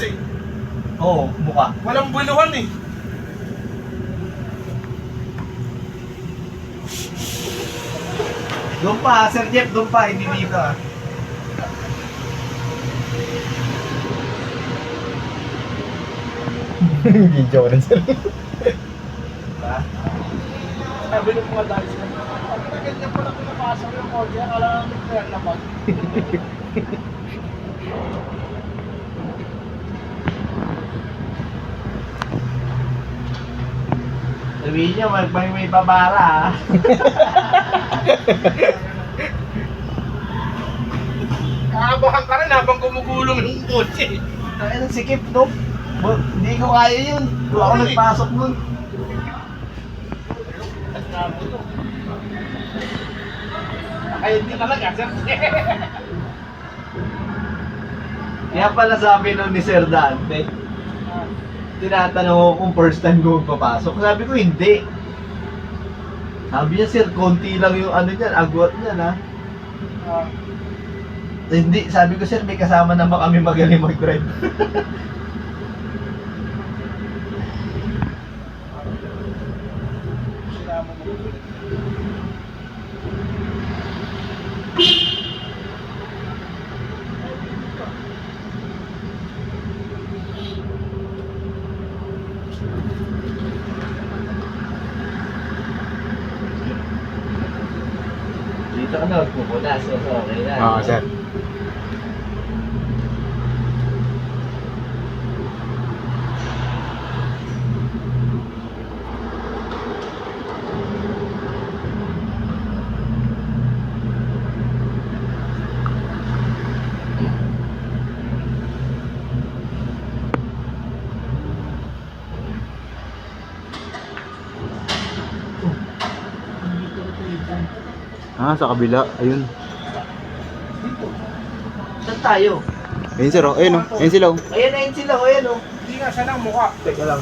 eh. Oo, mukha. Walang buluhan eh. Doon pa, Sir Jeff, doon pa, hindi dito ah. Video rin sir. Sabi ng mga dahil sila, ang tagal niya pala pinapasok yung kotse, akala namin kaya labag. Sabihin niyo, may babara ah. Kakabahan ka rin habang gumugulong yung kotse. Ayun, sikip no? Hindi ko kaya yun. Wala ako nagpasok nun. Ayun ka talaga, sir. Kaya pala sabi nun ni Sir Dante, tinatanong ko kung first time ko papasok. Sabi ko hindi. Sabi niya, Sir, konti lang yung ano niyan, agwat niyan ha. Hindi, sabi ko, Sir, may kasama naman kami magaling mag-drive. Dito ka na, magpupunas. So, okay na. Oo, sir. Ah, sa kabila. Ayun. Saan tayo? Ayun sir, oh. Ayun, oh. Ayun sila, oh. Ayan sila, ayan oh. Hindi nga siya ng mukha. Teka lang.